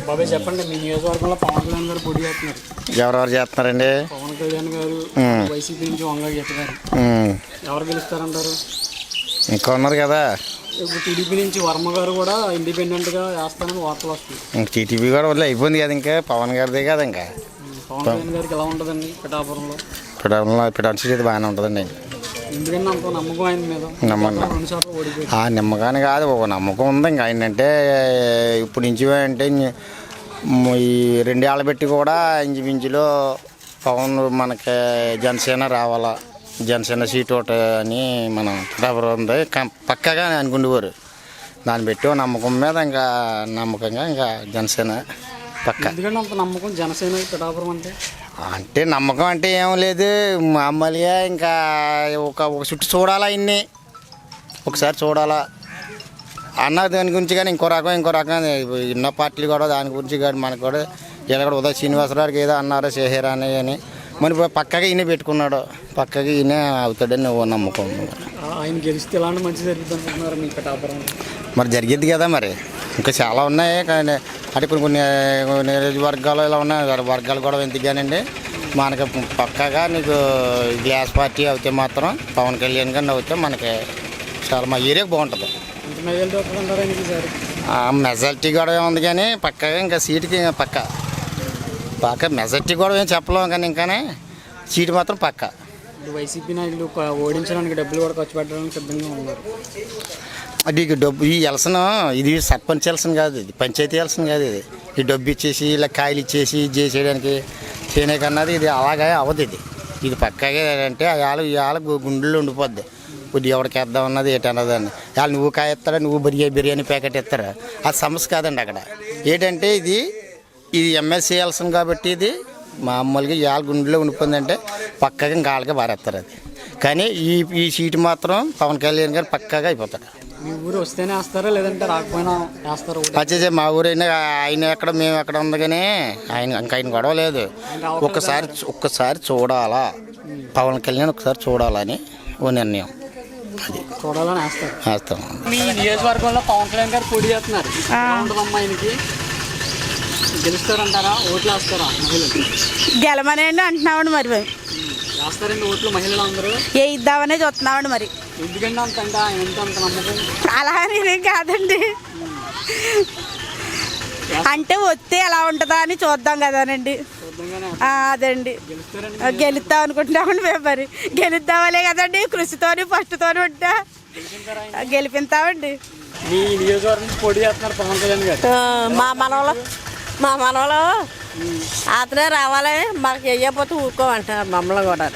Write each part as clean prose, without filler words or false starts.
బాబాయ్ చెప్పండి, మీ నియోజకవర్గంలో పవన్ కళ్యాణ్ గారు పోటీ చేస్తున్నారు. ఎవరెవరు చేస్తున్నారండి? పవన్ కళ్యాణ్ గారు వైసీపీ నుంచి వంగ గెలుస్తారు. ఎవరు గెలుస్తారంటారు? ఇంకా ఉన్నారు కదా. ఇప్పుడు టీడీపీ నుంచి వర్మ గారు కూడా ఇండిపెండెంట్గా వేస్తానని వార్తలు వస్తుంది. టీడీపీ కూడా వదిలే అయిపోయింది కదా, ఇంకా పవన్ గారిదే కదా. ఇంకా పవన్ కళ్యాణ్ గారికి ఎలా ఉంటుందండి పిఠాపురంలో? పిఠాపురం సీట్ అయితే బాగానే ఉంటుందండి. ఎందుకంటే అంత నమ్మకం ఆయన మీద. ఆ నమ్మకాన్ని కాదు, ఒక నమ్మకం ఉంది. ఇంకా ఆయనంటే ఇప్పుడు నుంచి అంటే ఈ 2 ఏళ్ళ పెట్టి కూడా ఇంచుమించులో పవన్ మనకి జనసేన రావాలా, జనసేన సీట్ ఒకటి అని మనం పిఠాపురం ఉంది పక్కగా అనుకుండేవారు. దాన్ని పెట్టి నమ్మకం మీద ఇంకా నమ్మకంగా ఇంకా జనసేన పక్క. ఎందుకంటే అంత నమ్మకం జనసేన పిఠాపురం అంటే నమ్మకం అంటే ఏం లేదు, మామూలుగా ఇంకా ఒక చుట్టూ చూడాలా, ఇన్ని ఒకసారి చూడాలా అన్న దాని గురించి. కానీ ఇంకో రకం ఎన్నో పార్టీలు కూడా దాని గురించి కానీ మనకు కూడా ఇలా కూడా ఉదయ శ్రీనివాసరావుకి ఏదో అన్నారు చేసారా అని మరి పక్కగా ఈయన పెట్టుకున్నాడు, పక్కగా ఈయన అవుతాడని నమ్మకం. ఆయన గెలిస్తే ఎలాంటి మంచి జరుగుతుంది అనుకుంటున్నారు మీ పిఠాపురం? మరి జరిగింది కదా, మరి ఇంకా చాలా ఉన్నాయి. కానీ అంటే కొన్ని నియోజకవర్గాలు ఇలా ఉన్నాయి, వర్గాలు కూడా ఎందుకుగానండి. మనకి పక్కగా నీకు గ్లాస్ పార్టీ అవుతే మాత్రం పవన్ కళ్యాణ్ గారిని అవుతే మనకి చాలా మా ఏరియాకి బాగుంటుంది. మెజారిటీ కూడా ఉంది కానీ పక్కగా ఇంకా సీటుకి పక్క మెజారిటీ కూడా ఏం చెప్పలేము, కానీ ఇంకానే సీటు మాత్రం పక్క. వైసీపీ నాయకులు ఓడించడానికి డబ్బులు కూడా ఖర్చు పెట్టడానికి సిద్ధంగా ఉన్నారు. అది డబ్బు ఈ ఎలసన్ ఇది సర్పంచ్ ఎలసన్ కాదు, ఇది పంచాయతీ ఎలసన్ కాదు. ఇది ఈ డబ్బు ఇచ్చేసి ఇలా కాయలు ఇచ్చేసి చేసేయడానికి చేయకన్నది ఇది అలాగే అవ్వదు. ఇది పక్కగా అంటే వాళ్ళ గుండెల్లో ఉండిపోద్ది. కొద్దిగా ఎవరికి వేద్దాం అన్నది ఏంటన్నది అని వాళ్ళు నువ్వు కాయ ఇస్తారా, నువ్వు బిర్యానీ ప్యాకెట్ ఇస్తారా, అది సమస్య కాదండి. అక్కడ ఏంటంటే ఇది ఎమ్మెల్సీ ఎలసన్ కాబట్టి ఇది మామూలుగా వాళ్ళ గుండెలో ఉండిపోయిందంటే పక్కగా ఇంకా వాళ్ళకే బారేస్తారు. అది కానీ ఈ సీటు మాత్రం పవన్ కళ్యాణ్ గారు పక్కగా అయిపోతాడు. మీ ఊరు వస్తేనే వేస్తారా లేదంటే రాకపోయినా వేస్తారు? వచ్చేసే మా ఊరైనా ఆయన ఎక్కడ మేము ఎక్కడ ఉంది, కానీ ఆయన గొడవ లేదు. ఒక్కసారి చూడాలా, పవన్ కళ్యాణ్ ఒకసారి చూడాలని ఓ నిర్ణయం. అది చూడాలని వేస్తాం. మీ నియోజకవర్గంలో పవన్ కళ్యాణ్ గారు పోటీ చేస్తున్నారు. ఉంటుందమ్మా ఆయనకి గెలుస్తారంటారా? ఓట్లు వేస్తారా? మహిళలు గెలమనేండి అంటున్నామండి. మరి వేస్తారండి ఓట్లు మహిళలు అందరూ? ఏ ఇద్దామనే చూస్తున్నామండి. మరి ఎందుకంటే అంత అంత నమ్మకం? అలా నేనేం కాదండి, అంటే వస్తే ఎలా ఉంటుందా అని చూద్దాం కదానండి. అదండి గెలుద్దాం అనుకుంటున్నామండి మేము. మరి గెలుద్దామలే కదండి, కృషితోని ఫస్ట్తోని ఉంటా గెలిపిస్తామండి. మీ నియోజకవర్గం పోటీ చేస్తున్నారు పవన్ కళ్యాణ్ గారు. మా మనవలు అతనే రావాలి, మాకు వెయ్యకపోతే ఊరుకోమంటారు మమ్మల్ని కూడా.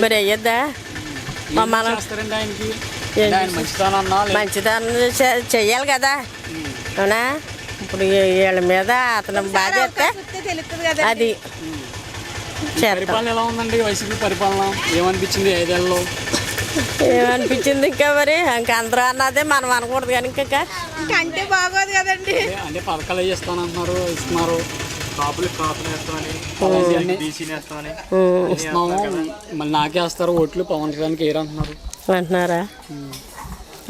మరి వెయ్యొద్దా? మా మన మంచిదనం చెయ్యాలి కదా. అవునా? ఇప్పుడు వీళ్ళ మీద అతను బాగా చేస్తే అది పరిపాలన ఎలా ఉందండి? వైసీపీ పరిపాలన ఏమనిపించింది 5 ఏళ్ళలో? ఏమనిపించింది ఇంకా మరి ఇంకా అందరూ అన్నదే మనం అనకూడదు కానీ ఇంకా అంటే బాగోదు కదండి. అంటే పథకాలు ఇస్తున్నారు మళ్ళీ నాకే వేస్తారు ఓట్లు, పవన్ కళ్యాణ్కి వేయరంటున్నారు అంటున్నారా?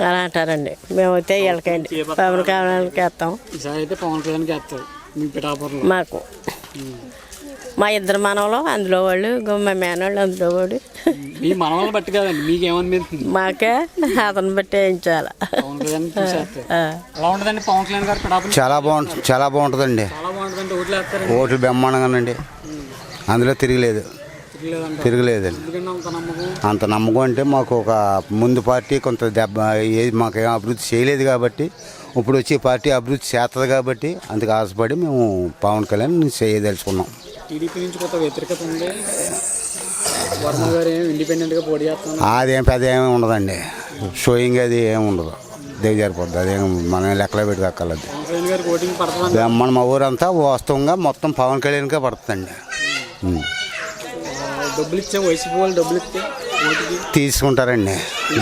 అలా అంటారండి. మేమైతే వీళ్ళకండి పవన్ కళ్యాణ్కి వేస్తాం. ఈసారి అయితే పవన్ కళ్యాణ్కి వేస్తారు మీ పిఠాపురంలో. మాకు మా ఇద్దరు మనవలు అందులో వాళ్ళు, మా మేనవాళ్ళు అందులో వాడు. మీ మనవాళ్ళు బట్టి కదండి మీకు ఏమనిపిస్తుంది? మాకే అతను బట్టి వేయించాలి. పవన్ కళ్యాణ్ ఎలా ఉంటుందండి పవన్ కళ్యాణ్ గారు పిఠాపురం? చాలా బాగుంటుందండి. చాలా బాగుంటుందండి. ఓట్లు వేస్తారు? ఓట్లు బ్రహ్మాండంగానండి, అందులో తిరగలేదండి. అంత నమ్మకం అంటే మాకు ఒక ముందు పార్టీ కొంత మాకు ఏం అభివృద్ధి చేయలేదు కాబట్టి ఇప్పుడు వచ్చే పార్టీ అభివృద్ధి చేస్తుంది కాబట్టి అందుకు ఆశపడి మేము పవన్ కళ్యాణ్ చేయదలుచుకున్నాం. టీడీపీ నుంచి కొంత వ్యతిరేకత ఉంది. వర్మ గారు ఇండిపెండెంట్గా పోటీ చేస్తున్నారు. అదేం పెద్ద ఏమి ఉండదండి, షోయింగ్ అది ఏమి ఉండదు, దిగజారిపోద్ది. అదేం మనం లెక్కలో పెట్టి దక్కలేదు. మన మా ఊరంతా వాస్తవంగా మొత్తం పవన్ కళ్యాణ్కే పడుతుందండి. డబ్బులు ఇచ్చే వైసీపీ వాళ్ళు డబ్బులు ఇస్తే తీసుకుంటారండి.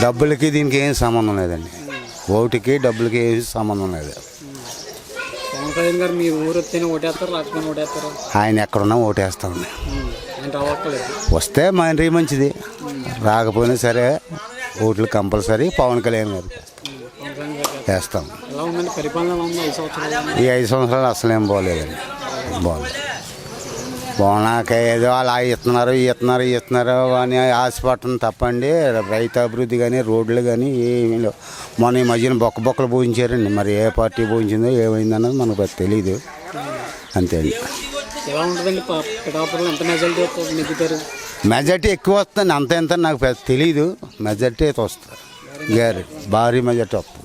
డబ్బులకి దీనికి ఏం సంబంధం లేదండి, ఓటుకి డబ్బులకి ఏం సంబంధం లేదు. పవన్ కళ్యాణ్ గారు మీ ఊరు వస్తేనే ఓటేస్తారు, రాకపోయినా ఓటేస్తారు? ఆయన ఎక్కడున్నా ఓటేస్తామండి. వస్తే మరీ మంచిది, రాకపోయినా సరే ఓట్లు కంపల్సరీ పవన్ కళ్యాణ్ గారికి వేస్తాం. ఎలా ఉందండి పరిపాలన? ఎలా ఉంది 5 సంవత్సరాలు? ఈ 5 సంవత్సరాలు అసలు ఏం బాగోలేదండి. బాగుంది. బాగున్నాక ఏదో అలా ఇస్తున్నారు అని ఆశపడటం తప్పండి. రైతు అభివృద్ధి కానీ రోడ్లు కానీ ఏమీ లేవు. మొన్న ఈ మధ్యన బొక్కలు పోయించారండి. మరి ఏ పార్టీ పోయించిందో ఏమైంది అన్నది మనకు తెలియదు. అంతే అండి. ఎలా ఉంటుందండి పిఠాపురంలో? ఎంత మెజారిటీ నెగ్గుతారు? మెజార్టీ ఎక్కువ వస్తుంది. అంత ఎంత నాకు తెలియదు. మెజార్టీ అయితే వస్తుంది. భారీ మెజార్టీ వస్తుంది.